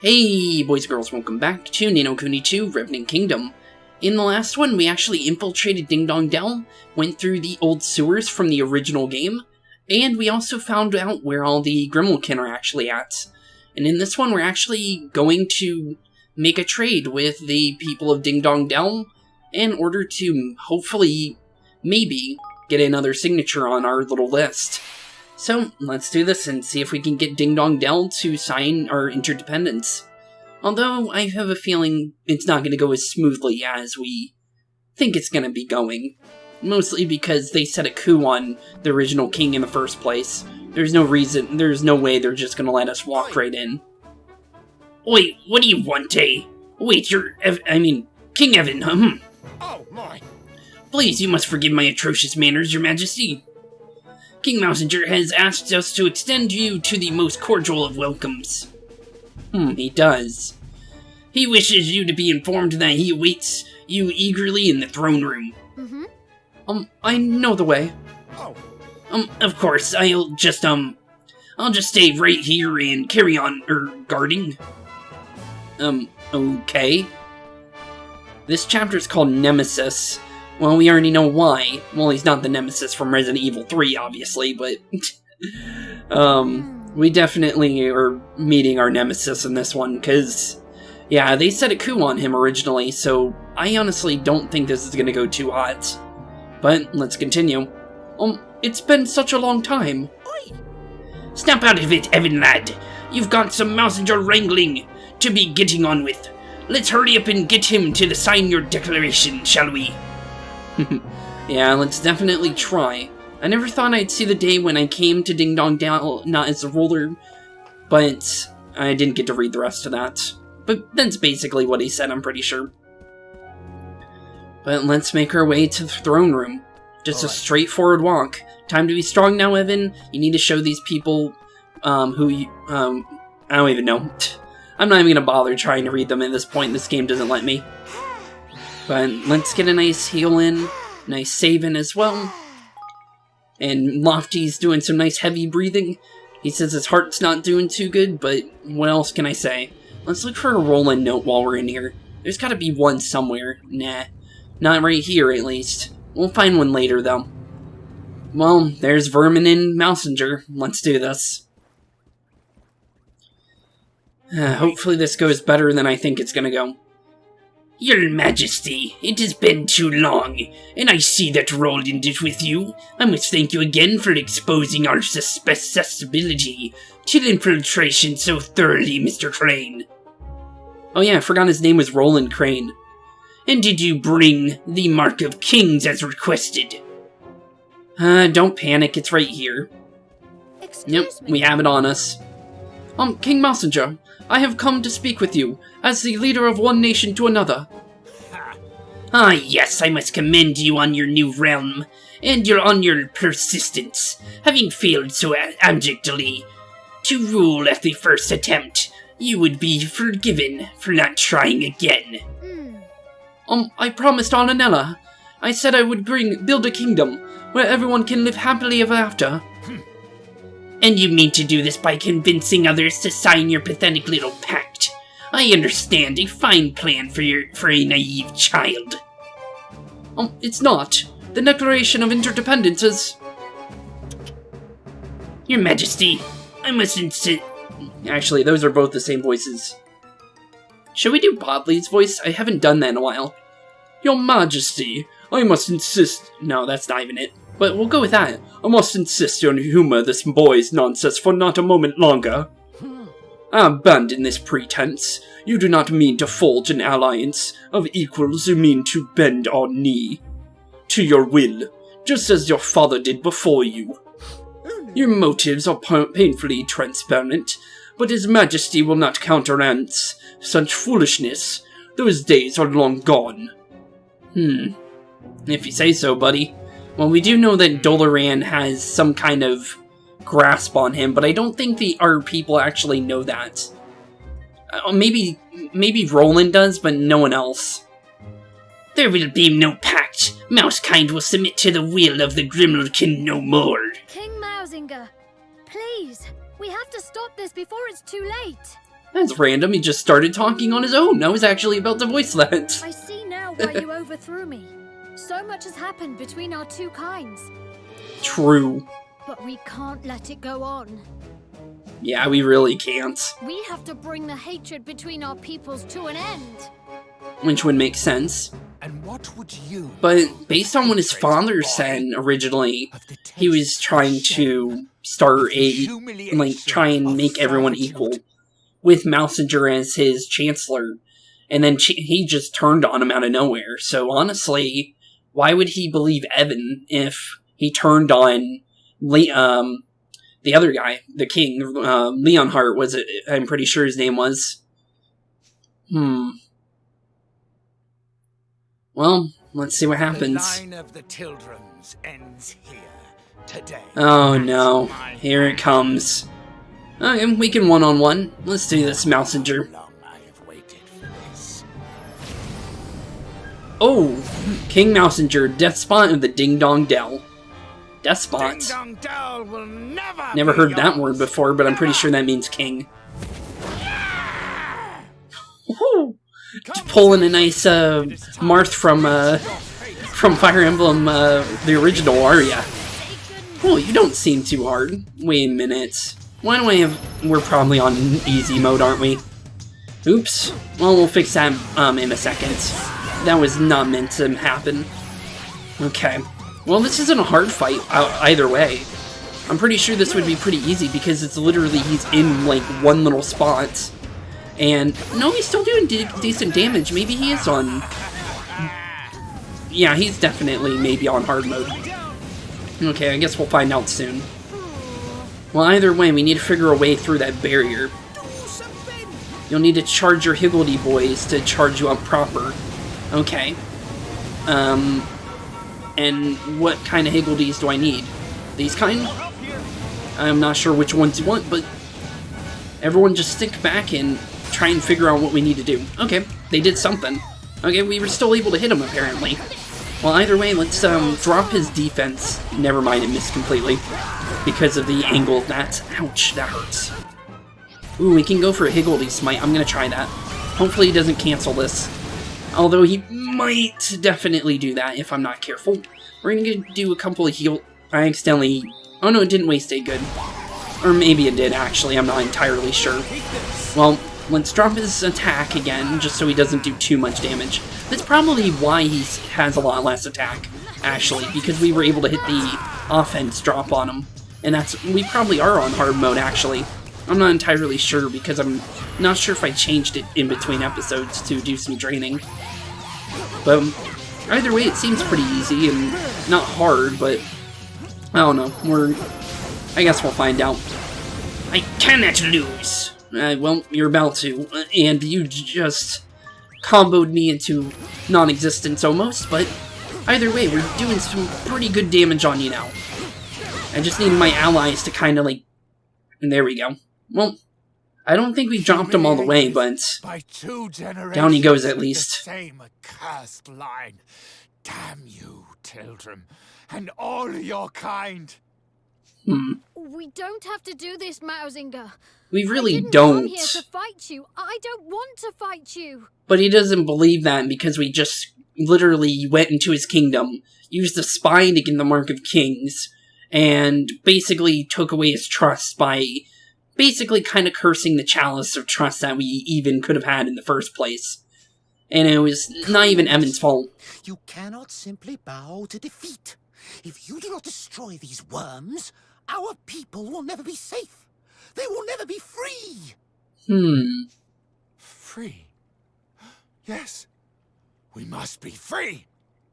Hey boys and girls, welcome back to Ni No Kuni II, Revenant Kingdom. In the last one, we actually infiltrated Ding Dong Dell, went through the old sewers from the original game, and we also found out where all the Gremlkin are actually at. And in this one, we're actually going to make a trade with the people of Ding Dong Dell in order to, hopefully, maybe, get another signature on our little list. So, let's do this and see if we can get Ding Dong Dell to sign our interdependence. Although, I have a feeling it's not going to go as smoothly as we think it's going to be going. Mostly because they set a coup on the original king in the first place. There's no way they're just going to let us walk right in. Wait, what do you want, eh? Wait, King Evan, Oh, my. Please, you must forgive my atrocious manners, your majesty. King Mousinger has asked us to extend you to the most cordial of welcomes. He does. He wishes you to be informed that he awaits you eagerly in the throne room. I know the way. Oh. Of course, I'll just stay right here and carry on, guarding. Okay. This chapter is called Nemesis. Well, we already know why. Well, he's not the Nemesis from Resident Evil 3, obviously, but... we definitely are meeting our Nemesis in this one, because... yeah, they set a coup on him originally, so I honestly don't think this is gonna go too hot. But, let's continue. It's been such a long time. Oi. Snap out of it, Evan lad. You've got some Mousinger wrangling to be getting on with. Let's hurry up and get him to sign your declaration, shall we? Yeah, let's definitely try. I never thought I'd see the day when I came to Ding Dong Dell not as a ruler, but I didn't get to read the rest of that. But that's basically what he said, I'm pretty sure. But let's make our way to the throne room. Just a straightforward walk. Time to be strong now, Evan. You need to show these people, I don't even know. I'm not even gonna bother trying to read them at this point. This game doesn't let me. But let's get a nice heal in, nice save in as well. And Lofty's doing some nice heavy breathing. He says his heart's not doing too good, but what else can I say? Let's look for a roll-in note while we're in here. There's gotta be one somewhere. Nah, not right here at least. We'll find one later though. Well, there's Vermin and Mousinger. Let's do this. Hopefully this goes better than I think it's gonna go. Your Majesty, it has been too long, and I see that rolled in it with you. I must thank you again for exposing our susceptibility to infiltration so thoroughly, Mr. Crane. Oh yeah, I forgot his name was Roland Crane. And did you bring the Mark of Kings as requested? Don't panic, it's right here. Yep, we have it on us. King Mousinger, I have come to speak with you, as the leader of one nation to another. Ah yes, I must commend you on your new realm, and on your persistence. Having failed so abjectly to rule at the first attempt, you would be forgiven for not trying again. I promised Arnella. I said I would build a kingdom, where everyone can live happily ever after. And you mean to do this by convincing others to sign your pathetic little pact? I understand, a fine plan for a naive child. It's not. The Declaration of Interdependence is... Your Majesty, I must insist... Actually, those are both the same voices. Should we do Bodley's voice? I haven't done that in a while. Your Majesty, I must insist... No, that's not even it. But we'll go with that. I must insist on humor this boy's nonsense for not a moment longer. Abandon this pretense. You do not mean to forge an alliance. Of equals, you mean to bend our knee to your will, just as your father did before you. Your motives are painfully transparent, but His Majesty will not countenance such foolishness. Those days are long gone. If you say so, buddy. Well, we do know that Dolaran has some kind of grasp on him, but I don't think our people actually know that. Maybe Roland does, but no one else. There will be no pact. Mousekind will submit to the will of the Gremlkin no more. King Mousinger, please, we have to stop this before it's too late. That's random, he just started talking on his own. I was actually about to voice that. I see now why you overthrew me. So much has happened between our two kinds. True. But we can't let it go on. Yeah, we really can't. We have to bring the hatred between our peoples to an end. Which would make sense. And what would you? But based on what his father said originally, he was trying to start try and make everyone equal, with Mousinger as his chancellor, and then he just turned on him out of nowhere. So honestly, why would he believe Evan if he turned on the other guy, the king, Leonhardt was it? I'm pretty sure his name was. Well, let's see what happens. The line of the Children's ends here today. Oh no, here it comes. Okay, we can one-on-one. Let's do this, Mousinger. Long I have waited for this. Oh, King Mousinger, Despot of the Ding Dong Dell. Despot. Ding Dong Dell will Never heard that word before, but I'm pretty sure that means king. Woo! Just pulling a nice Marth from Fire Emblem, the original Aria. Oh, you don't seem too hard. Wait a minute. Why do I have... We're probably on easy mode, aren't we? Oops. Well, we'll fix that in a second. That was not meant to happen. Okay. Well, this isn't a hard fight either way. I'm pretty sure this would be pretty easy because it's literally he's in, like, one little spot. And, no, he's still doing decent damage. Maybe he is on... Yeah, he's definitely maybe on hard mode. Okay, I guess we'll find out soon. Well, either way, we need to figure a way through that barrier. You'll need to charge your Higgledy boys to charge you up proper. Okay. And what kind of Higgledies do I need? These kind? I'm not sure which ones you want, but everyone just stick back and try and figure out what we need to do. Okay, they did something. Okay, we were still able to hit him, apparently. Well, either way, let's drop his defense. Never mind, it missed completely. Because of the angle of that. Ouch, that hurts. Ooh, we can go for a Higgledy Smite. I'm gonna try that. Hopefully he doesn't cancel this. Although he might definitely do that if I'm not careful. We're gonna do a couple of heal... I accidentally... Oh no, it didn't waste a good. Or maybe it did, actually. I'm not entirely sure. Well, let's drop his attack again, just so he doesn't do too much damage. That's probably why he has a lot less attack, actually, because we were able to hit the offense drop on him. And that's... We probably are on hard mode, actually. I'm not entirely sure, because I'm not sure if I changed it in between episodes to do some draining. But either way, it seems pretty easy and not hard, but I don't know. I guess we'll find out. I cannot lose. Well, you're about to, and you just comboed me into non-existence almost, but either way, we're doing some pretty good damage on you now. I just need my allies to kind of like... And there we go. Well, I don't think we dropped him all the way, but down he goes at least. Same accursed line. Damn you, Tildrum, and all your kind. We don't have to do this, Mousinger. We really I didn't don't. come here to fight you. I don't want to fight you. But he doesn't believe that because we just literally went into his kingdom, used the spy to get the Mark of Kings, and basically took away his trust by basically kind of cursing the chalice of trust that we even could have had in the first place. And it was not even Evan's fault. You cannot simply bow to defeat. If you do not destroy these worms, our people will never be safe. They will never be free. Free? Yes. We must be free.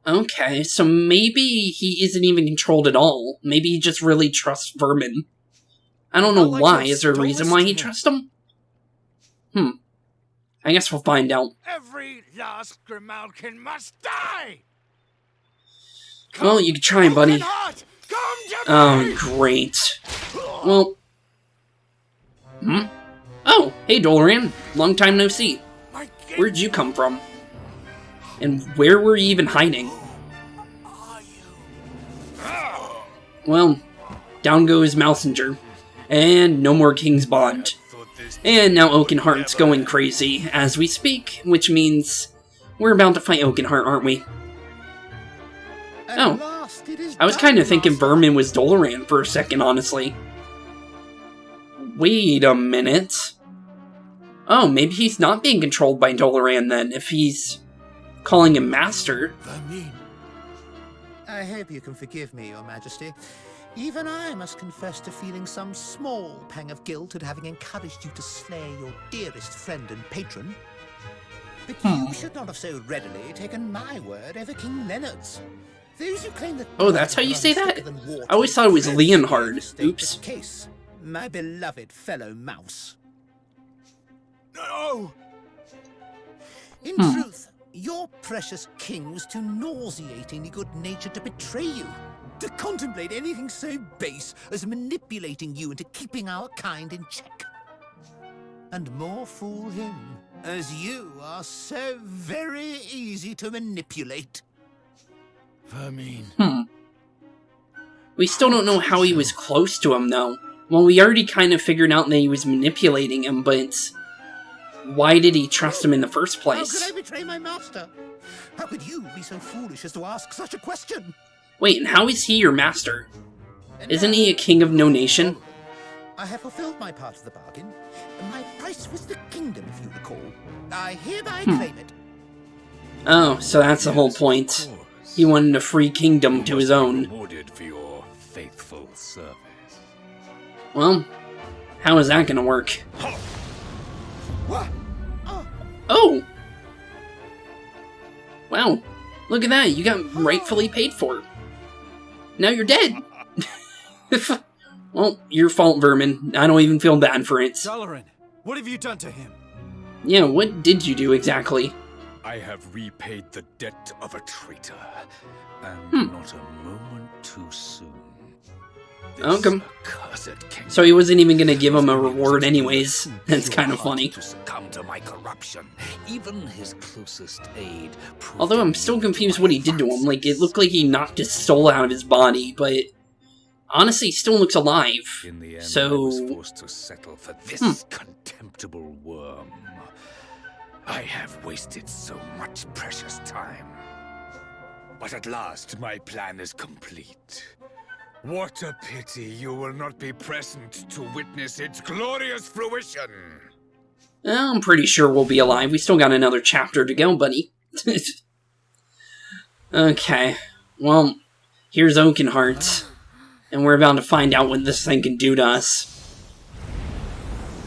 Okay, so maybe he isn't even controlled at all. Maybe he just really trusts vermin. I don't know why. Is there a reason why he trusts them? I guess we'll find out. Every last Grimalkin must die! Well, you can try, buddy. Oh, great. Well... Oh, hey, Doloran. Long time no see. Where'd you come from? And where were you even hiding? Well, down goes Mousinger. And no more King's Bond. And now Oakenheart's going crazy as we speak, which means we're about to fight Oakenheart, aren't we? Oh, I was kind of thinking Vermin was Doloran for a second, honestly. Wait a minute. Oh, maybe he's not being controlled by Doloran then, if he's calling him Master. I hope you can forgive me, Your Majesty. Even I must confess to feeling some small pang of guilt at having encouraged you to slay your dearest friend and patron. But you should not have so readily taken my word over King Leonard's. Those who claim that oh, that's how you say that? I always thought it was Leonhard. Oops. Case, my beloved fellow mouse. No! In truth, your precious king was too nauseatingly good-natured to betray you. To contemplate anything so base as manipulating you into keeping our kind in check. And more fool him, as you are so very easy to manipulate. Vermin. We still don't know how he was close to him, though. Well, we already kind of figured out that he was manipulating him, but why did he trust him in the first place? How could I betray my master? How could you be so foolish as to ask such a question? Wait, and how is he your master? Isn't he a king of no nation? I have fulfilled my part of the bargain. My price was the kingdom, if you recall. I hereby claim it. Oh, so that's the whole point. He wanted a free kingdom to his own. Rewarded for your faithful service. Well, how is that gonna work? Oh! Wow, look at that, you got rightfully paid for. Now you're dead! Well, your fault, Vermin. I don't even feel bad for it. Doloran, what have you done to him? Yeah, what did you do exactly? I have repaid the debt of a traitor, and not a moment too soon. Okay. So he wasn't even gonna give him a reward anyways. That's kind of funny. To succumb to my corruption. Even his closest aid. Although I'm still confused what he did to him. Like, it looked like he knocked his soul out of his body, but honestly, he still looks alive. In the end, so I was forced to settle for this contemptible worm. I have wasted so much precious time. But at last, my plan is complete. What a pity you will not be present to witness its glorious fruition! I'm pretty sure we'll be alive. We still got another chapter to go, buddy. Okay. Well, here's Oakenheart. And we're about to find out what this thing can do to us.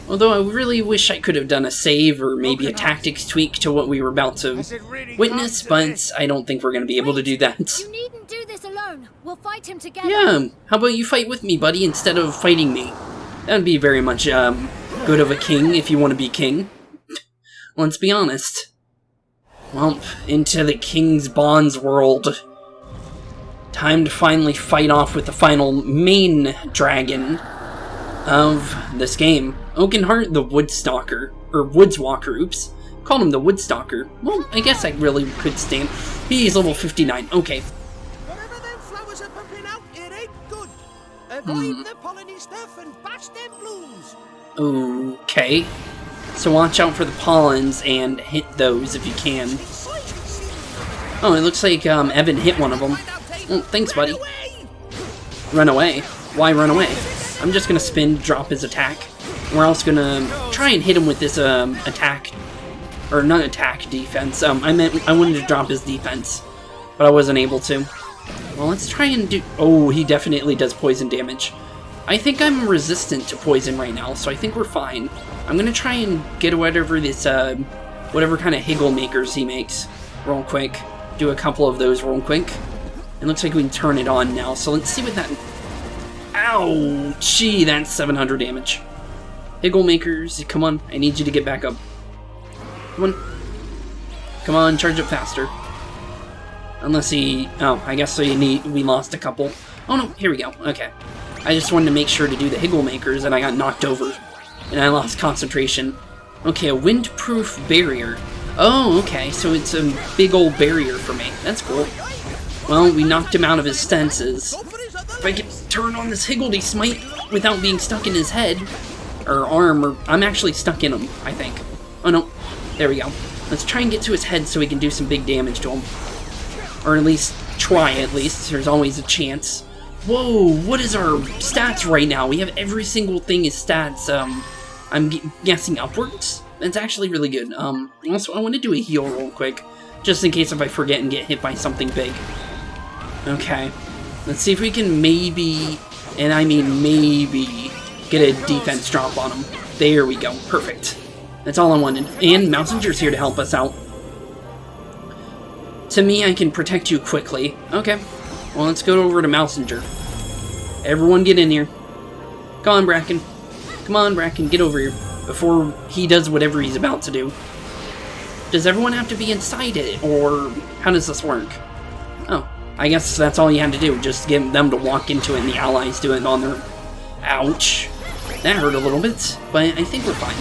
Although I really wish I could have done a save or maybe a tactics tweak to what we were about to witness, but I don't think we're going to be able to do that. You needn't do this alone. We'll fight him together. Yeah, how about you fight with me, buddy, instead of fighting me? That would be very much good of a king if you want to be king. Let's be honest. Well, into the King's Bonds world. Time to finally fight off with the final main dragon of this game. Oakenheart the Woodstalker, or Woodswalker, oops. Called him the Woodstalker. Well, I guess I really could stand. He's level 59, okay. Whatever them flowers are pumping out, it ain't good. Avoid the polleny stuff and bash them blooms. Okay. So watch out for the pollens and hit those if you can. Oh, it looks like Evan hit one of them. Oh, thanks, buddy. Run away? Why run away? I'm just gonna spin, drop his attack. We're also gonna try and hit him with this attack, or not attack, defense. I wanted to drop his defense, but I wasn't able to. Well, let's try and do. Oh, he definitely does poison damage. I think I'm resistant to poison right now, so I think we're fine. I'm gonna try and get whatever this whatever kind of higgle makers he makes real quick. Do a couple of those real quick. It looks like we can turn it on now, so let's see what that. Ow! Gee, that's 700 damage. Higgle makers, come on, I need you to get back up. Come on. Come on, charge up faster. Unless he... Oh, I guess we lost a couple. Oh no, here we go, okay. I just wanted to make sure to do the higgle makers and I got knocked over. And I lost concentration. Okay, a windproof barrier. Oh, okay, so it's a big old barrier for me. That's cool. Well, we knocked him out of his senses. If I can turn on this Higgledy Smite without being stuck in his head. or arm, or I'm actually stuck in him, I think. Oh no, there we go. Let's try and get to his head so we can do some big damage to him. Or at least, try at least, there's always a chance. Whoa, what is our stats right now? We have every single thing is stats, I'm guessing upwards? That's actually really good. Also, I want to do a heal real quick, just in case if I forget and get hit by something big. Okay, let's see if we can maybe, and I mean maybe, get a defense drop on him. There we go, perfect. That's all I wanted. And Mousinger's here to help us out. To me, I can protect you quickly. Okay, well let's go over to Mousinger. Everyone get in here. Come on, Bracken. Come on, Bracken, get over here before he does whatever he's about to do. Does everyone have to be inside it, or how does this work? Oh, I guess that's all you had to do, just get them to walk into it and the allies do it on their... Ouch. That hurt a little bit, but I think we're fine.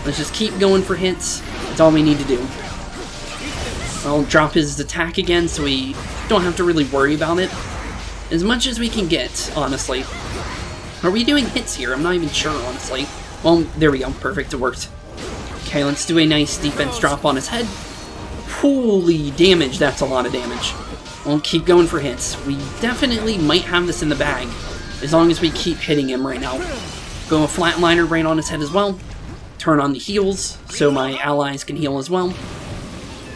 Let's just keep going for hits. That's all we need to do. I'll drop his attack again so we don't have to really worry about it. As much as we can get, honestly. Are we doing hits here? I'm not even sure, honestly. Well, there we go. Perfect, it worked. Okay, let's do a nice defense drop on his head. Holy damage, that's a lot of damage. We'll keep going for hits. We definitely might have this in the bag, as long as we keep hitting him right now. Go a flatliner right on his head as well. Turn on the heals, so my allies can heal as well.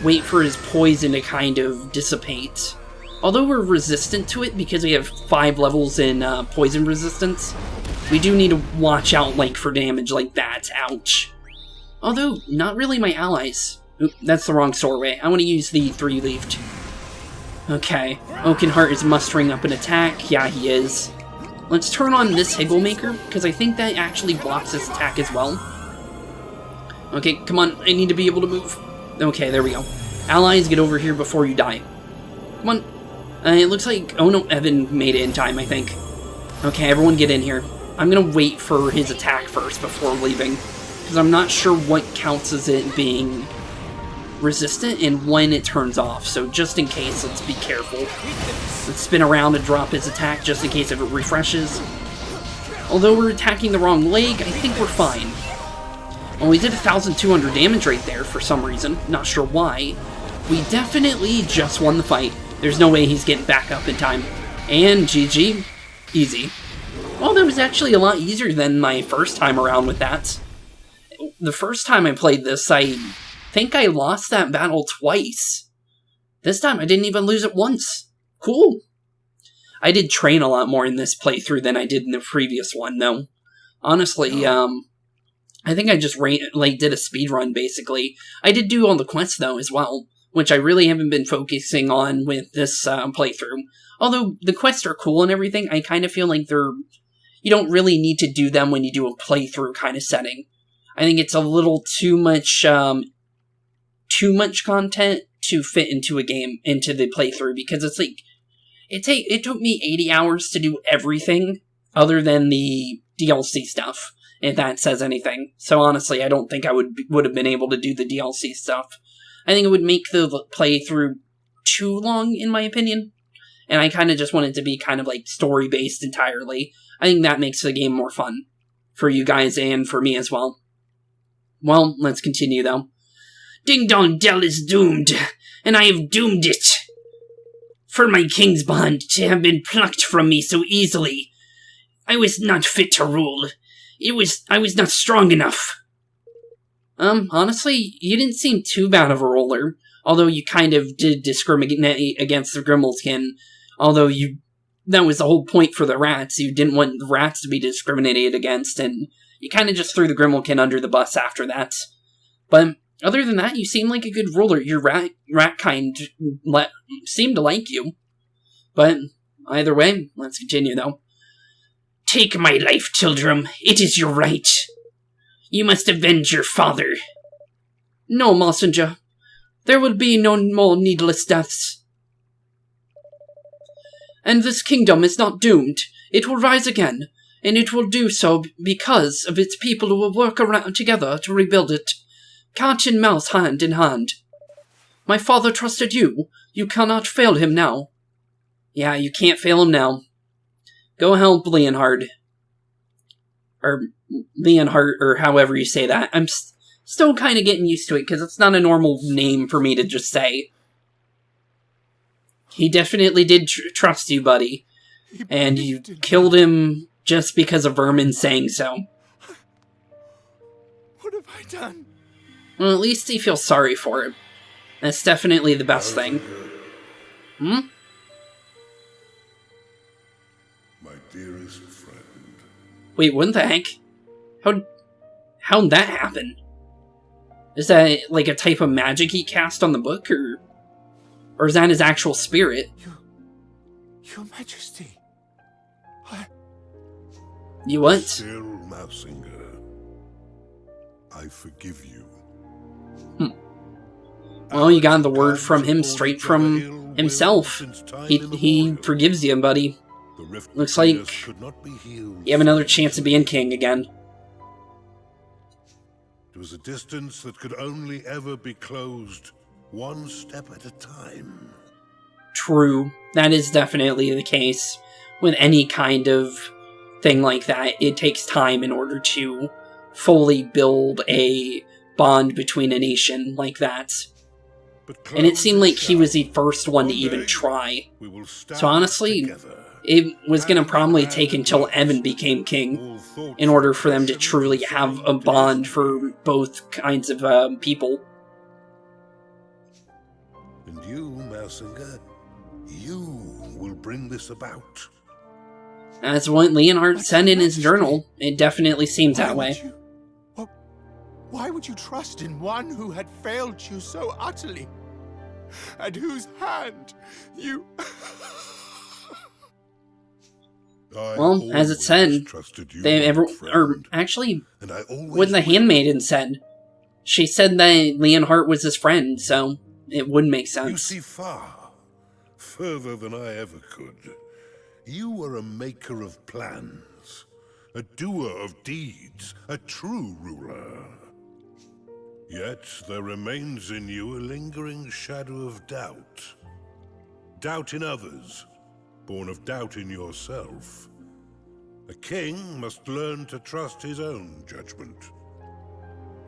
Wait for his poison to kind of dissipate. Although we're resistant to it because we have 5 levels in poison resistance, we do need to watch out for damage like that. Ouch. Although, not really my allies. Oop, that's the wrong doorway. I want to use the 3-leafed. Okay, Oakenheart is mustering up an attack. Yeah, he is. Let's turn on this Higglemaker, because I think that actually blocks this attack as well. Okay, come on, I need to be able to move. Okay, there we go. Allies, get over here before you die. Come on. It looks like... Oh no, Evan made it in time, I think. Okay, everyone get in here. I'm gonna wait for his attack first before leaving, because I'm not sure what counts as it being resistant and when it turns off, so just in case, let's be careful. Let's spin around and drop his attack just in case if it refreshes. Although we're attacking the wrong leg, I think we're fine. Well, we did 1,200 damage right there for some reason, not sure why. We definitely just won the fight. There's no way he's getting back up in time. And GG. Easy. Well, that was actually a lot easier than my first time around with that. The first time I played this, I think I lost that battle twice. This time I didn't even lose it once. Cool. I did train a lot more in this playthrough than I did in the previous one, though. Honestly, I think I just did a speed run, basically. I did do all the quests, though, as well, which I really haven't been focusing on with this playthrough. Although the quests are cool and everything, I kind of feel like you don't really need to do them when you do a playthrough kind of setting. I think it's a little too much content to fit into a game, into the playthrough, because it's like, it took me 80 hours to do everything other than the DLC stuff, if that says anything. So honestly, I don't think I would have been able to do the DLC stuff. I think it would make the playthrough too long, in my opinion. And I kind of just want it to be kind of like story-based entirely. I think that makes the game more fun. For you guys and for me as well. Well, let's continue though. Ding Dong Dell is doomed, and I have doomed it. For my king's bond to have been plucked from me so easily. I was not fit to rule. I was not strong enough. Honestly, you didn't seem too bad of a ruler. Although you kind of did discriminate against the Grimmelskin. Although that was the whole point for the rats. You didn't want the rats to be discriminated against, and you kind of just threw the Grimmelskin under the bus after that. But other than that, you seem like a good ruler. Your rat kind seemed to like you. But either way, let's continue though. Take my life, Tildrum. It is your right. You must avenge your father. No, messenger. There will be no more needless deaths. And this kingdom is not doomed. It will rise again, and it will do so because of its people who will work around together to rebuild it. Cat and mouse hand in hand. My father trusted you. You cannot fail him now. Yeah, you can't fail him now. Go help Leonhard. Or Leonhardt, or however you say that. I'm still kind of getting used to it, because it's not a normal name for me to just say. He definitely did trust you, buddy. And you killed him just because of Vermin saying so. What have I done? Well, at least he feels sorry for him. That's definitely the best thing. Hmm? My dearest friend. Wait, what the heck? How'd that happen? Is that like a type of magic he cast on the book, or is that his actual spirit? Your Majesty. You what? Still, Mausinger. I forgive you. Well, you got the word from him straight from himself. He forgives you, buddy. Looks like you have another chance of being king again. It was a distance that could only ever be closed one step at a time. True. That is definitely the case. With any kind of thing like that, it takes time in order to fully build a bond between a nation like that. And it seemed like he was the first one to even try. So honestly, it was going to probably take until Evan became king in order for them to truly have a bond for both kinds of people. And you, Mausinger, you will bring this about. That's what Leonhardt said in his journal. It definitely seems that way. Why would you trust in one who had failed you so utterly? At whose hand you... Well, as it said, actually, what the handmaiden said. She said that Leonhardt was his friend, so it would make sense. You see far, further than I ever could. You are a maker of plans, a doer of deeds, a true ruler. Yet there remains in you a lingering shadow of doubt. Doubt in others, born of doubt in yourself. A king must learn to trust his own judgment.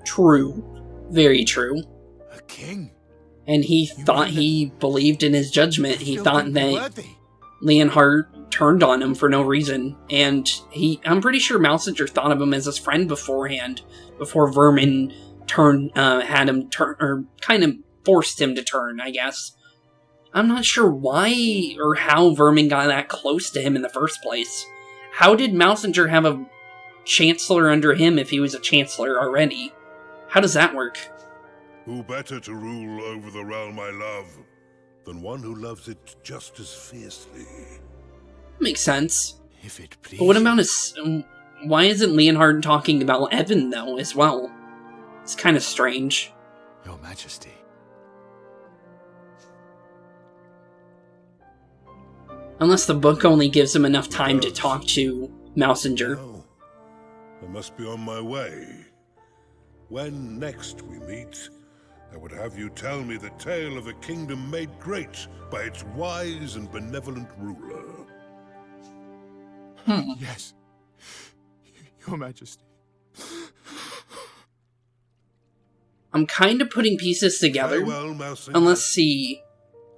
True. Very true. A king? And he thought he believed in his judgment. He thought that Leonhardt turned on him for no reason. And I'm pretty sure Mausinger thought of him as his friend beforehand, before Vermin had him turn, or kind of forced him to turn, I guess. I'm not sure why or how Vermin got that close to him in the first place. How did Mausinger have a chancellor under him if he was a chancellor already? How does that work? Who better to rule over the realm I love than one who loves it just as fiercely? Makes sense. If it please. But what about his... why isn't Leonhardt talking about Evan, though, as well? It's kind of strange. Your Majesty. Unless the book only gives him enough time to talk to Mausinger. No. I must be on my way. When next we meet, I would have you tell me the tale of a kingdom made great by its wise and benevolent ruler. Yes. Your Majesty. I'm kind of putting pieces together. Farewell, Mausinger. Unless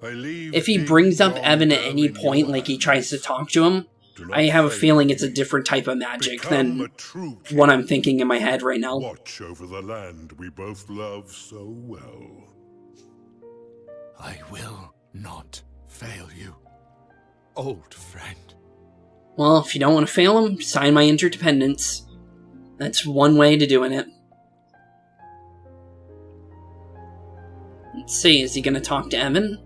if he brings up Evan at any point, like he tries to talk to him, I have a feeling it's a different type of magic than what I'm thinking in my head right now. Watch over the land we both love so well. I will not fail you, old friend. Well, if you don't want to fail him, sign my interdependence. That's one way to doing it. Let's see, is he going to talk to Evan?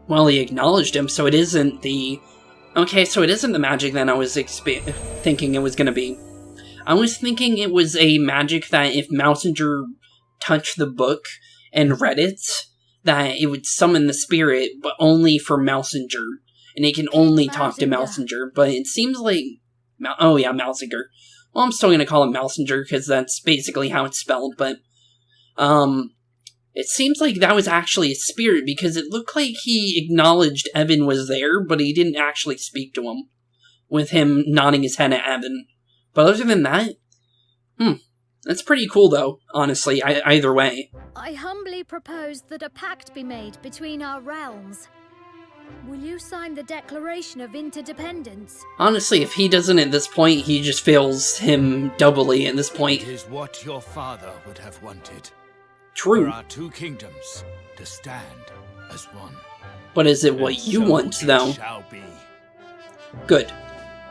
Well, he acknowledged him, so it isn't the... Okay, so it isn't the magic that I was thinking it was going to be. I was thinking it was a magic that if Mausinger touched the book and read it, that it would summon the spirit, but only for Mausinger. And it can only talk to Mausinger, but it seems like... Oh yeah, Mausinger. Well, I'm still going to call him Mausinger, because that's basically how it's spelled, but... It seems like that was actually a spirit, because it looked like he acknowledged Evan was there, but he didn't actually speak to him, with him nodding his head at Evan. But other than that, that's pretty cool though, honestly, either way. I humbly propose that a pact be made between our realms. Will you sign the Declaration of Interdependence? Honestly, if he doesn't at this point, he just fails him doubly at this point. It is what your father would have wanted. True. For our two kingdoms to stand as one. But is it what you want, though? Shall be. Good.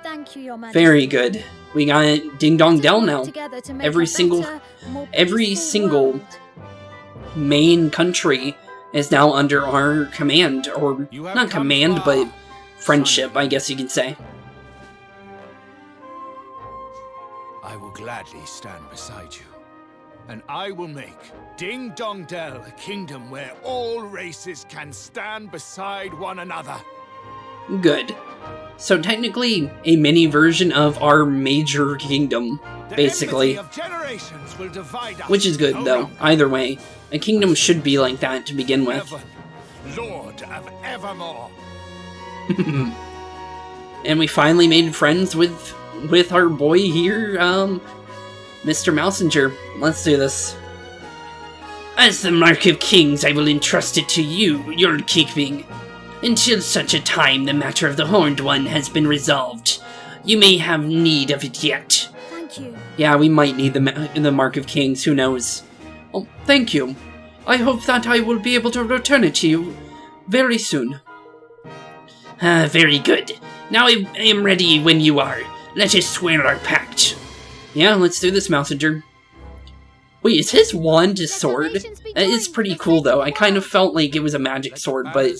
Thank you, Your Majesty. Very good. We got Ding Dong Dell now. Together to make Every a single better, more peaceful world. main country is now under our command, or You have not come command, far, but friendship, son. I guess you could say. I will gladly stand beside you, and I will make Ding Dong Dell a kingdom where all races can stand beside one another. Good. So technically, a mini version of our major kingdom, The basically. enmity of generations will divide us Which is good, no though. longer. Either way, a kingdom should be like that to begin with. Evan, Lord of Evermore. And we finally made friends with our boy here, Mr. Mousinger. Let's do this. As the Mark of Kings, I will entrust it to you, your keeping. Until such a time the matter of the Horned One has been resolved. You may have need of it yet. Thank you. Yeah, we might need the Mark of Kings, who knows. Oh, thank you. I hope that I will be able to return it to you very soon. Very good. Now I am ready when you are. Let us swear our pact. Yeah, let's do this, Mousinger. Wait, is his wand his sword? That is pretty cool, though. I kind of felt like it was a magic sword, but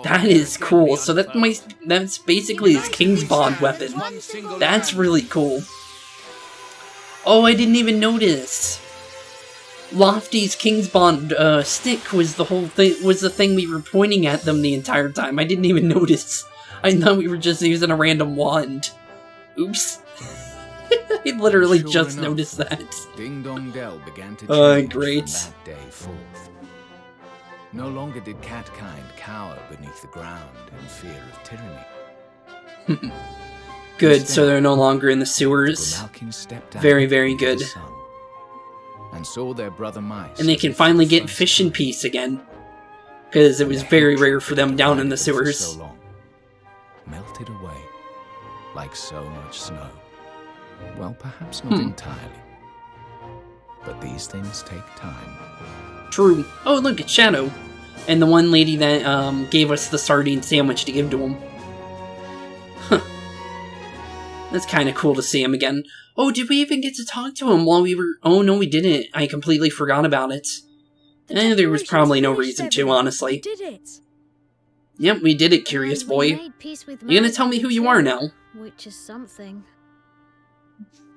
that is cool. So that's basically his King's Bond weapon. That's really cool. Oh, I didn't even notice. Lofty's King's Bond stick was the thing we were pointing at them the entire time. I didn't even notice. I thought we were just using a random wand. Oops. I literally Sure just enough, noticed that. Ding Dong Dell began to change great. from that day forth. No longer did catkind cower beneath the ground in fear of tyranny. Good, so they're no longer in the sewers. Grimalkin stepped out Very, very into good. the sun and saw their brother mice. And they can finally get fish in peace again. Because it was very rare for them down in the sewers. So long, melted away like so much snow. Well, perhaps not entirely. But these things take time. True. Oh, look, it's Shadow. And the one lady that gave us the sardine sandwich to give to him. Huh. That's kind of cool to see him again. Oh, did we even get to talk to him while we were... Oh, no, we didn't. I completely forgot about it. There was probably no reason to, honestly. Did it? Yep, we did it, curious And we boy. made peace with You gonna tell me who you are now? Which is something.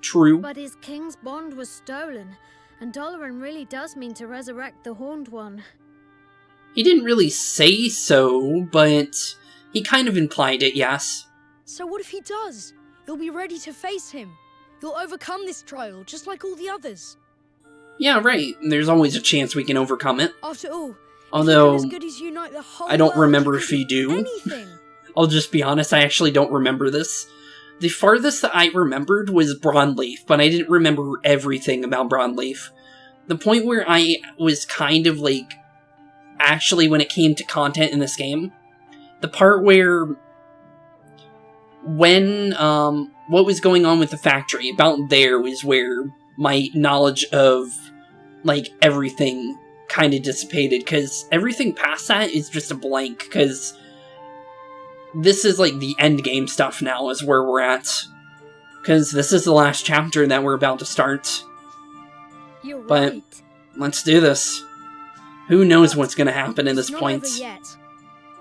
True. But his king's bond was stolen, and Doloran really does mean to resurrect the Horned One. He didn't really say so, but he kind of implied it, yes. So what if he does? You'll be ready to face him. You'll overcome this trial, just like all the others. Yeah, right. There's always a chance we can overcome it. After all, Although, if you can as good as unite the whole I don't world, remember you if can you do. Anything. I'll just be honest, I actually don't remember this. The farthest that I remembered was Broadleaf, but I didn't remember everything about Broadleaf. The point where I was kind of like, actually when it came to content in this game, the part where, when, what was going on with the factory, about there was where my knowledge of, like, everything kind of dissipated, because everything past that is just a blank, because this is, like, the end game stuff now is where we're at. Because this is the last chapter that we're about to start. You're But right. let's do this. Who knows what's going to happen at this It's not point. over yet.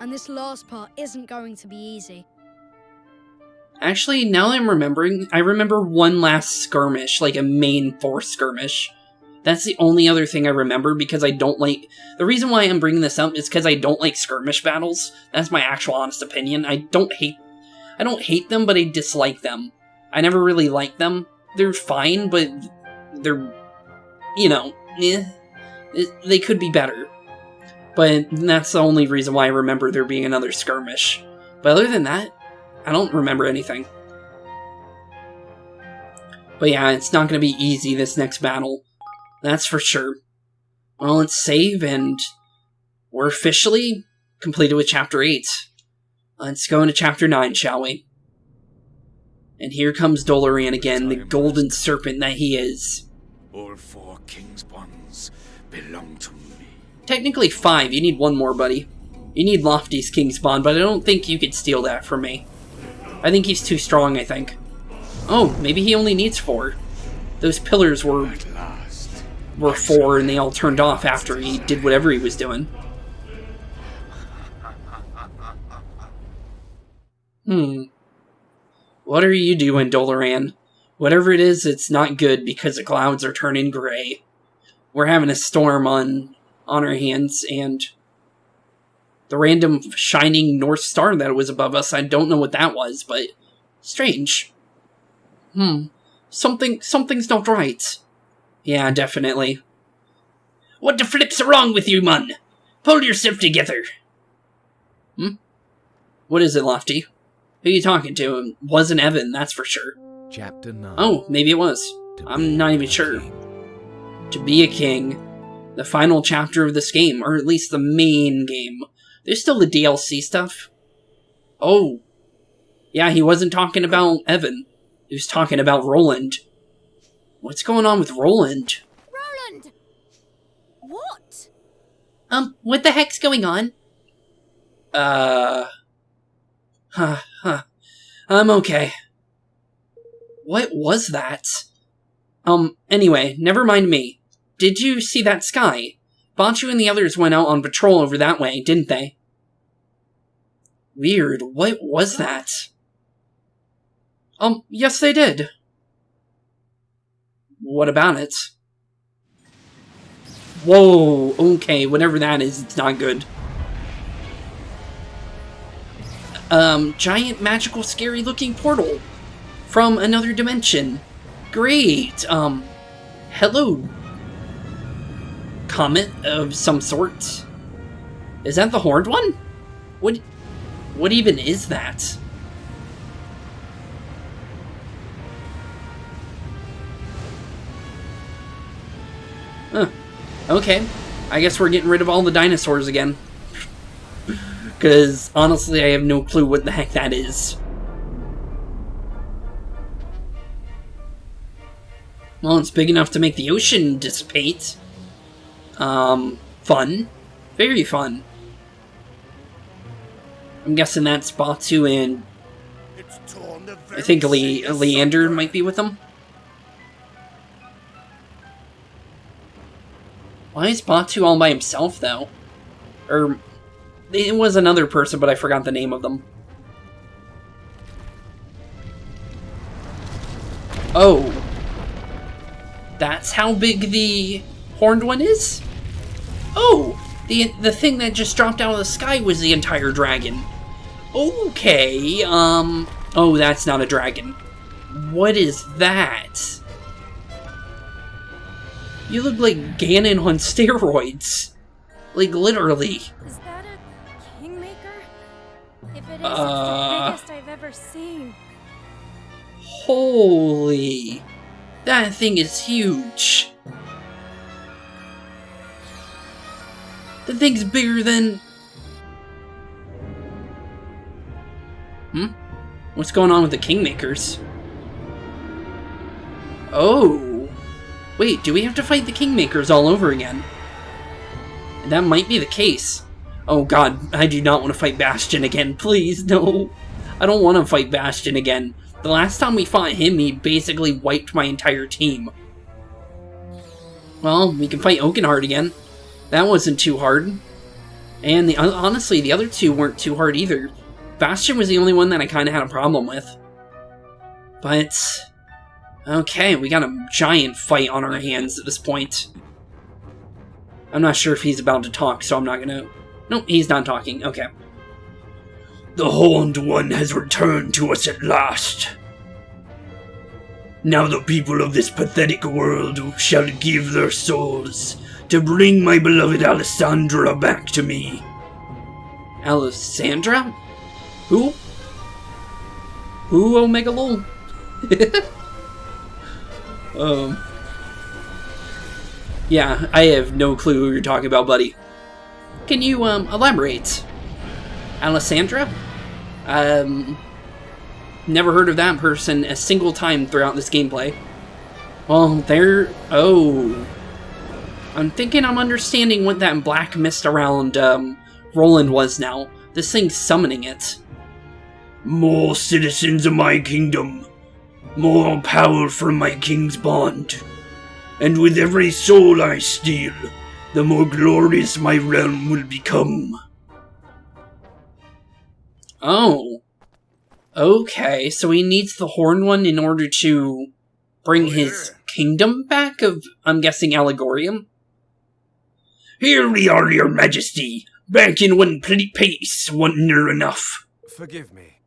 And this last part isn't going to be easy. Actually, now that I'm remembering, I remember one last skirmish, like a main force skirmish. That's the only other thing I remember, because I don't like... The reason why I'm bringing this up is because I don't like skirmish battles. That's my actual honest opinion. I don't hate them, but I dislike them. I never really liked them. They're fine, but they're, you know, eh. They could be better. But that's the only reason why I remember there being another skirmish. But other than that, I don't remember anything. But yeah, it's not going to be easy, this next battle. That's for sure. Well, let's save, and we're officially completed with Chapter 8. Let's go into Chapter 9, shall we? And here comes Doloran again, the golden serpent that he is. All 4 king's bonds belong to me. Technically 5, you need one more, buddy. You need Lofty's King's Bond, but I don't think you could steal that from me. I think he's too strong, I think. Oh, maybe he only needs 4. Those pillars were 4, and they all turned off after he did whatever he was doing. What are you doing, Doloran? Whatever it is, it's not good because the clouds are turning gray. We're having a storm on our hands, and the random shining North Star that was above us, I don't know what that was, but strange. Something's not right. Yeah, definitely. What the flip's wrong with you, man? Pull yourself together. What is it, Lofty? Who are you talking to? It wasn't Evan, that's for sure. Chapter 9. Oh, maybe it was. I'm not even sure. To be a king. The final chapter of this game, or at least the main game. There's still the DLC stuff. Oh. Yeah, he wasn't talking about Evan. He was talking about Roland. What's going on with Roland? Roland! What? What the heck's going on? I'm okay. What was that? Anyway, never mind me. Did you see that sky? Bachu and the others went out on patrol over that way, didn't they? Weird, what was that? Yes they did. What about it? Whoa, okay, whatever that is, it's not good. Giant, magical, scary looking portal from another dimension. Great, hello. Comet of some sort. Is that the horned one? What even is that? Huh. Okay. I guess we're getting rid of all the dinosaurs again. Because, honestly, I have no clue what the heck that is. Well, it's big enough to make the ocean dissipate. Fun. Very fun. I'm guessing that's Batu and I think Leander might be with them. Why is Batu all by himself, though? Or, it was another person, but I forgot the name of them. Oh. That's how big the horned one is? Oh! The thing that just dropped out of the sky was the entire dragon. Okay, oh, that's not a dragon. What is that? You look like Ganon on steroids. Like, literally. Is that a kingmaker? If it is, it's the biggest I've ever seen. Holy. That thing is huge. The thing's bigger than... What's going on with the Kingmakers? Oh. Wait, do we have to fight the Kingmakers all over again? That might be the case. Oh god, I do not want to fight Bastion again. Please, no. I don't want to fight Bastion again. The last time we fought him, he basically wiped my entire team. Well, we can fight Oakenheart again. That wasn't too hard. And honestly, the other two weren't too hard either. Bastion was the only one that I kind of had a problem with. But... okay, we got a giant fight on our hands at this point. I'm not sure if he's about to talk, so I'm not gonna... Nope, he's not talking. Okay. The Horned One has returned to us at last. Now the people of this pathetic world shall give their souls to bring my beloved Alessandra back to me. Alessandra? Who? Who, Omega Lol? Yeah, I have no clue who you're talking about, buddy. Can you, elaborate? Alessandra? Never heard of that person a single time throughout this gameplay. Well, oh. I'm thinking I'm understanding what that black mist around, Roland was now. This thing's summoning it. More citizens of my kingdom. More power from my king's bond. And with every soul I steal, the more glorious my realm will become. Oh. Okay, so he needs the Horn One in order to bring his kingdom back of, I'm guessing, Allegorium? Here we are, your majesty. Back in one piece, one near enough. Forgive me.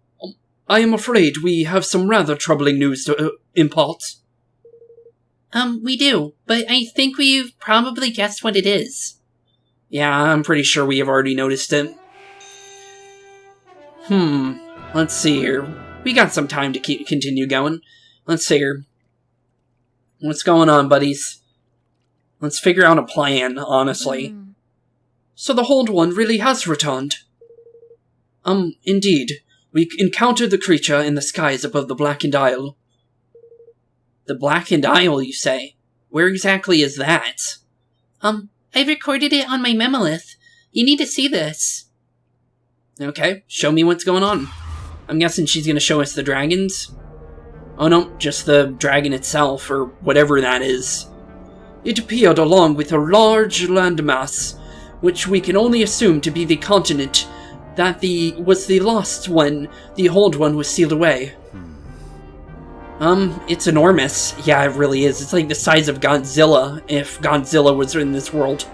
I am afraid we have some rather troubling news to impart. We do, but I think we've probably guessed what it is. Yeah, I'm pretty sure we have already noticed it. Let's see here. We got some time to continue going. Let's see here. What's going on, buddies? Let's figure out a plan, honestly. So the Hold One really has returned. Indeed. We encountered the creature in the skies above the Blackened Isle. The Blackened Isle, you say? Where exactly is that? I recorded it on my memolith. You need to see this. Okay, show me what's going on. I'm guessing she's gonna show us the dragons? Oh no, just the dragon itself, or whatever that is. It appeared along with a large landmass, which we can only assume to be the continent that was the lost when the Hold One was sealed away. It's enormous. Yeah, it really is. It's like the size of Godzilla, if Godzilla was in this world.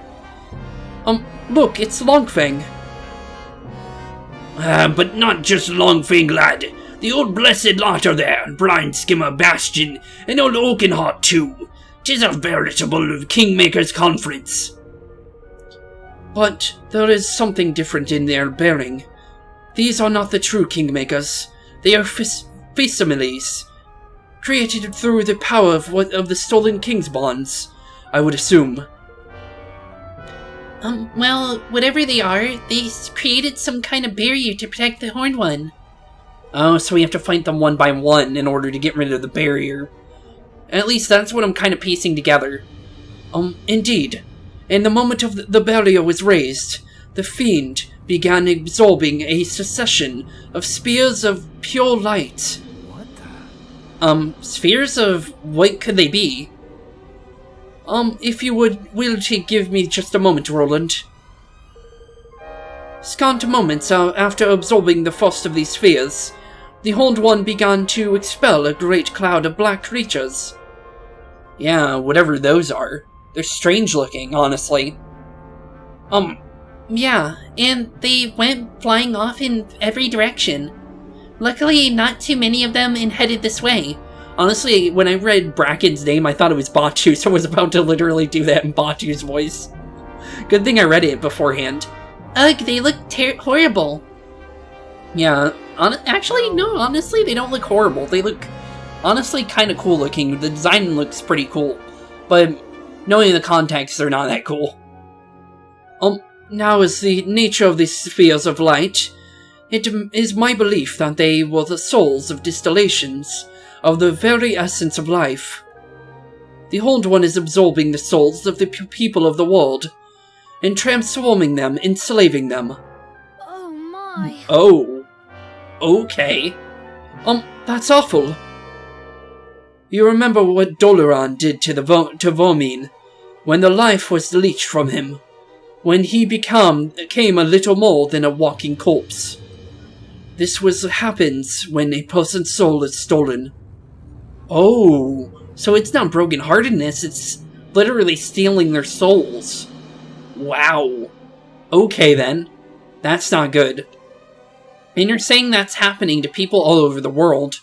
Look, it's Longfang. But not just Longfang, lad. The old blessed lot are there, Blind Skimmer, Bastion, and old Oakenheart too. 'Tis a veritable Kingmaker's conference. But there is something different in their bearing. These are not the true Kingmakers. They are facsimiles, created through the power of the stolen King's bonds, I would assume. Well, whatever they are, they created some kind of barrier to protect the Horned One. Oh, so we have to fight them one by one in order to get rid of the barrier. At least that's what I'm kind of piecing together. Indeed. In the moment of the barrier was raised, the fiend began absorbing a succession of spheres of pure light. What the? Spheres of what could they be? If you would will to give me just a moment, Roland. Scant moments after absorbing the first of these spheres, the Hold One began to expel a great cloud of black creatures. Yeah, whatever those are. They're strange looking, honestly. Yeah, and they went flying off in every direction. Luckily, not too many of them headed this way. Honestly, when I read Bracken's name, I thought it was Batu, so I was about to literally do that in Batu's voice. Good thing I read it beforehand. Ugh, they look horrible. Yeah, actually, no, honestly, they don't look horrible. They look, honestly, kind of cool looking. The design looks pretty cool, but knowing the context, they're not that cool. Now as the nature of these spheres of light, it is my belief that they were the souls of distillations of the very essence of life. The Hold One is absorbing the souls of the people of the world, and transforming them, enslaving them. Oh my. Oh. Okay. That's awful. You remember what Doloran did to Vormine, when the life was leached from him, when he became a little more than a walking corpse. This happens when a person's soul is stolen. Oh, so it's not brokenheartedness, it's literally stealing their souls. Wow. Okay then. That's not good. And you're saying that's happening to people all over the world.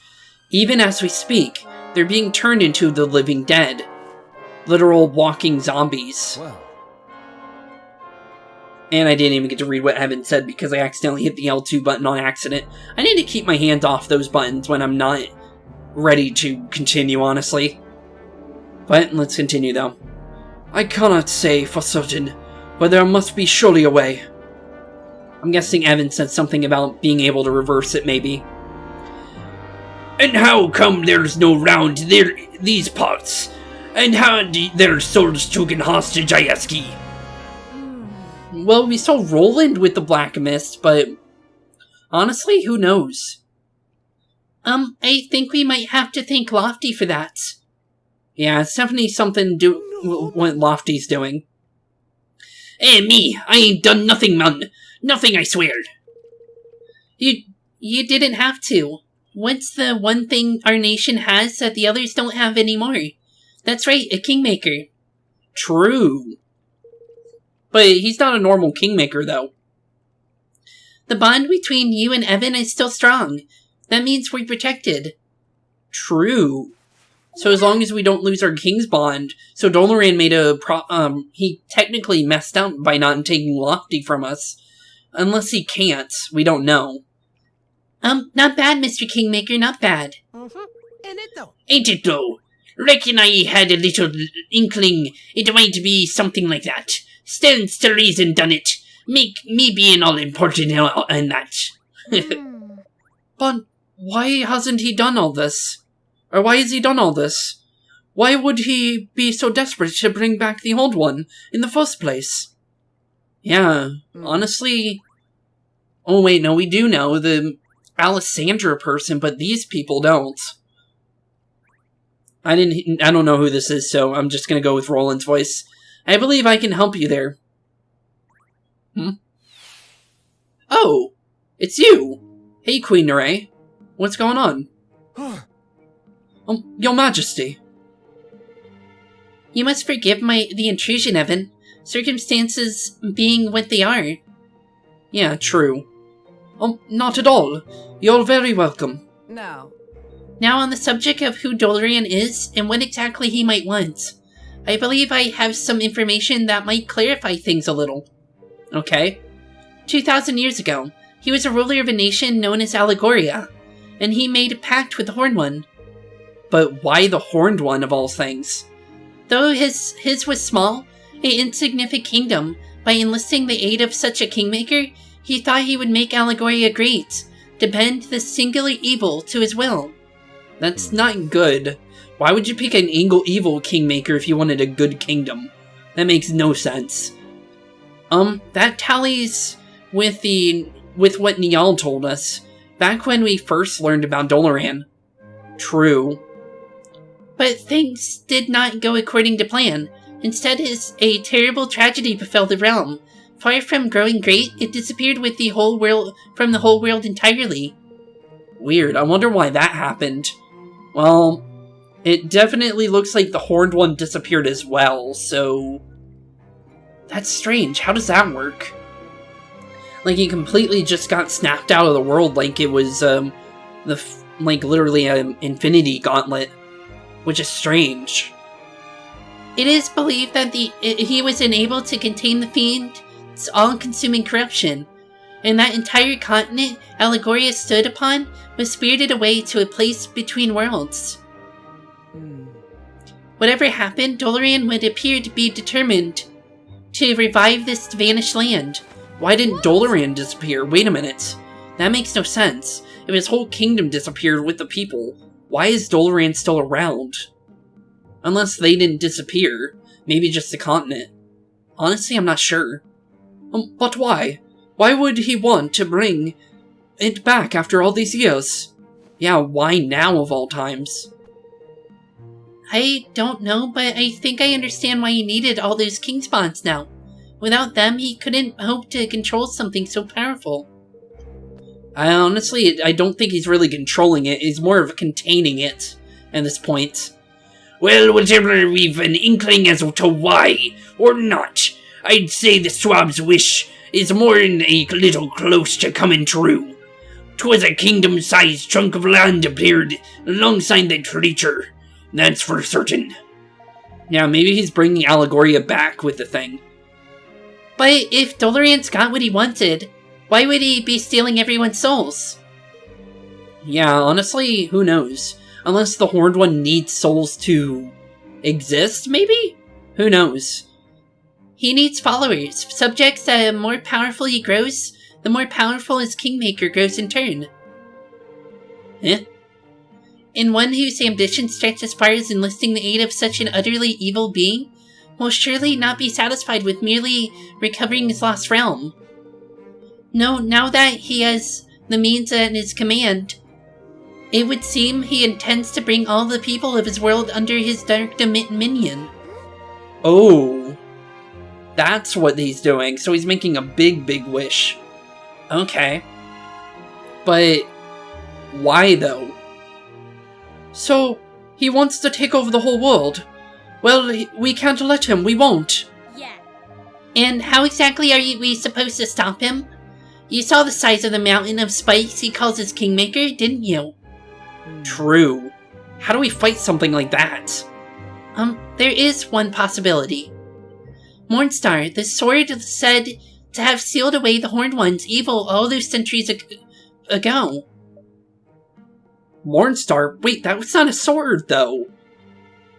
Even as we speak, they're being turned into the living dead. Literal walking zombies. Well, And I didn't even get to read what Evan said because I accidentally hit the L2 button on accident. I need to keep my hand off those buttons when I'm not ready to continue, honestly. But let's continue, though. I cannot say for certain, but there must be surely a way. I'm guessing Evan said something about being able to reverse it, maybe. And how come there's no round these parts? And how their souls taken hostage, I ask ye? Well, we saw Roland with the Black Mist, but honestly, who knows? I think we might have to thank Lofty for that. Yeah, it's definitely something what Lofty's doing. Me, I ain't done nothing, man. Nothing, I swear. You didn't have to. What's the one thing our nation has that the others don't have anymore? That's right, a kingmaker. True. But he's not a normal kingmaker, though. The bond between you and Evan is still strong. That means we're protected. True. So as long as we don't lose our king's bond, so Doloran made he technically messed up by not taking Lofty from us. Unless he can't, we don't know. Not bad, Mr. Kingmaker, not bad. Ain't it though? Reckon I had a little inkling it might be something like that. Stands to reason done it. Make me being all important and that. But why hasn't he done all this? Or why has he done all this? Why would he be so desperate to bring back the old one in the first place? Yeah, honestly... Oh wait, no, we do know the Alessandra person, but these people don't. I don't know who this is, so I'm just gonna go with Roland's voice. I believe I can help you there. Oh, it's you! Hey, Queen Narae. What's going on? Your Majesty. You must forgive the intrusion, Evan. Circumstances being what they are. Yeah, true. Not at all. You're very welcome. Now on the subject of who Doloran is and what exactly he might want. I believe I have some information that might clarify things a little. Okay. 2,000 years ago, he was a ruler of a nation known as Allegoria, and he made a pact with the Horned One. But why the Horned One of all things? Though his was small, an insignificant kingdom, by enlisting the aid of such a kingmaker, he thought he would make Allegoria great, to bend the singular evil to his will. That's not good. Why would you pick an evil kingmaker if you wanted a good kingdom? That makes no sense. That tallies with what Niall told us back when we first learned about Doloran. True. But things did not go according to plan. Instead, a terrible tragedy befell the realm. Far from growing great, it disappeared with from the whole world entirely. Weird, I wonder why that happened. Well, it definitely looks like the Horned One disappeared as well, so... That's strange, how does that work? Like, he completely just got snapped out of the world like it was, literally an infinity gauntlet. Which is strange. It is believed that he was unable to contain the fiend's all-consuming corruption, and that entire continent Allegoria stood upon was spirited away to a place between worlds. Whatever happened, Doloran would appear to be determined to revive this vanished land. Why didn't Doloran disappear? Wait a minute. That makes no sense. If his whole kingdom disappeared with the people, why is Doloran still around? Unless they didn't disappear. Maybe just the continent. Honestly, I'm not sure. But why? Why would he want to bring it back after all these years? Yeah, why now of all times? I don't know, but I think I understand why he needed all those king spawns now. Without them, he couldn't hope to control something so powerful. I don't think he's really controlling it. He's more of containing it at this point. Well, whatever we've an inkling as to why, or not, I'd say the swab's wish is more than a little close to coming true. 'Twas a kingdom-sized chunk of land appeared alongside that creature, that's for certain. Yeah, maybe he's bringing Allegoria back with the thing. But if Doloran's got what he wanted, why would he be stealing everyone's souls? Yeah, honestly, who knows? Unless the Horned One needs souls to exist, maybe? Who knows? He needs followers, subjects that the more powerful he grows, the more powerful his Kingmaker grows in turn. Eh? And one whose ambition stretches as far as enlisting the aid of such an utterly evil being will surely not be satisfied with merely recovering his lost realm. No, now that he has the means at his command, it would seem he intends to bring all the people of his world under his dark dominion. Oh. That's what he's doing, so he's making a big, big wish. Okay. But why, though? So, he wants to take over the whole world. Well, we can't let him, we won't. Yeah. And how exactly are we supposed to stop him? You saw the size of the mountain of spikes he calls his Kingmaker, didn't you? True. How do we fight something like that? There is one possibility. Mornstar, the sword said to have sealed away the Horned One's evil all those centuries ago. Mornstar? Wait, that was not a sword, though.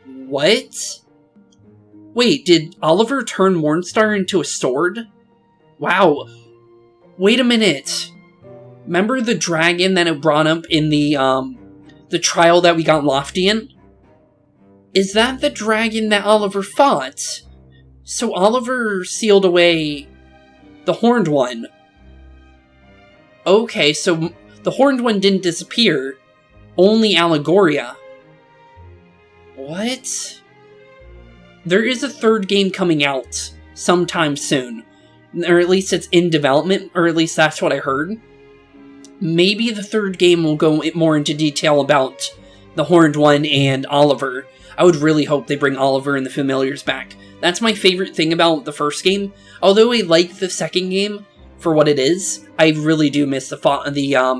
What? Wait, did Oliver turn Mornstar into a sword? Wow. Wait a minute. Remember the dragon that it brought up in the trial that we got Loftian? Is that the dragon that Oliver fought? So Oliver sealed away the Horned One. Okay, so the Horned One didn't disappear. Only Allegoria. What? There is a third game coming out sometime soon. Or at least it's in development, or at least that's what I heard. Maybe the third game will go more into detail about the Horned One and Oliver. I would really hope they bring Oliver and the Familiars back. That's my favorite thing about the first game. Although I like the second game for what it is, I really do miss the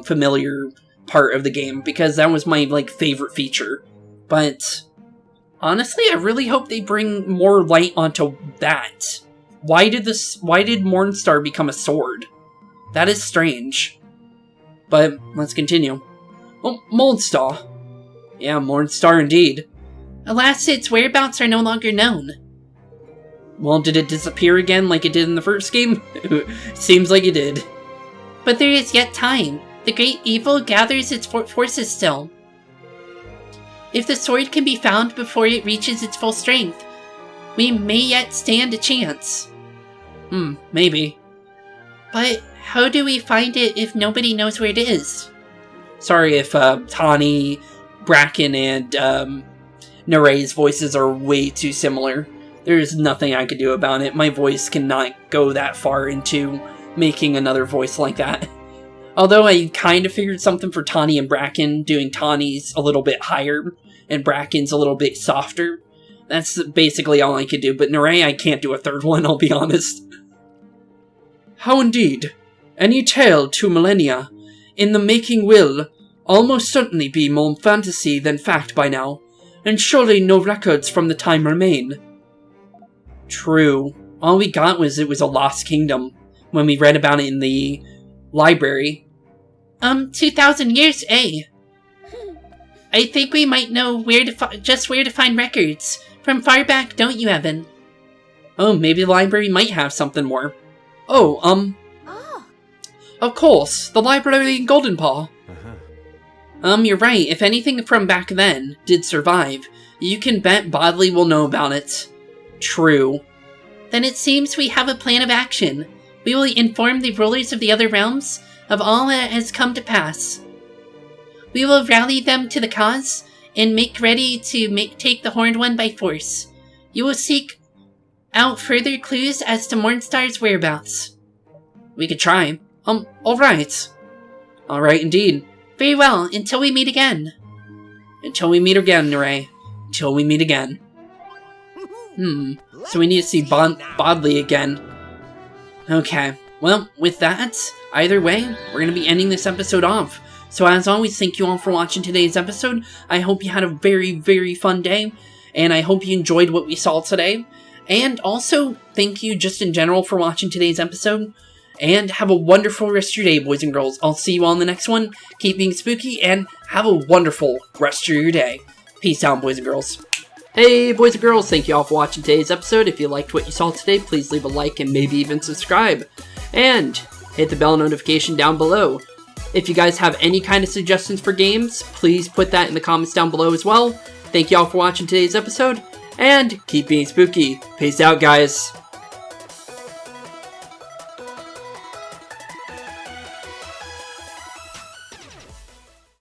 familiar part of the game, because that was my favorite feature. But honestly, I really hope they bring more light onto that. Why did Mornstar become a sword? That is strange. But let's continue. Oh, Mornstar. Yeah, Mornstar indeed. Alas, its whereabouts are no longer known. Well, did it disappear again like it did in the first game? Seems like it did. But there is yet time. The great evil gathers its forces still. If the sword can be found before it reaches its full strength, we may yet stand a chance. Maybe. But how do we find it if nobody knows where it is? Sorry if Tawny, Bracken, and Nere's voices are way too similar. There's nothing I could do about it. My voice cannot go that far into making another voice like that. Although I kind of figured something for Tawny and Bracken, doing Tawny's a little bit higher and Bracken's a little bit softer. That's basically all I could do, but Nere, I can't do a third one, I'll be honest. How indeed. Any tale, 2 millennia, in the making will almost certainly be more fantasy than fact by now, and surely no records from the time remain. True. All we got was it was a lost kingdom, when we read about it in the library. 2,000 years, eh? I think we might know where to find records. From far back, don't you, Evan? Oh, maybe the library might have something more. Oh, Of course, the library in Golden Paw. You're right, if anything from back then did survive, you can bet Bodley will know about it. True. Then it seems we have a plan of action. We will inform the rulers of the other realms of all that has come to pass. We will rally them to the cause, and make ready to take the Horned One by force. You will seek out further clues as to Mornstar's whereabouts. We could try. Alright. Alright indeed. Very well, until we meet again. Until we meet again, Nere. Until we meet again. So we need to see Bodley again. Okay. Well, with that, either way, we're going to be ending this episode off. So as always, thank you all for watching today's episode. I hope you had a very, very fun day, and I hope you enjoyed what we saw today. And also, thank you just in general for watching today's episode. And have a wonderful rest of your day, boys and girls. I'll see you all in the next one. Keep being spooky, and have a wonderful rest of your day. Peace out, boys and girls. Hey, boys and girls, thank you all for watching today's episode. If you liked what you saw today, please leave a like and maybe even subscribe. And hit the bell notification down below. If you guys have any kind of suggestions for games, please put that in the comments down below as well. Thank you all for watching today's episode, and keep being spooky. Peace out, guys.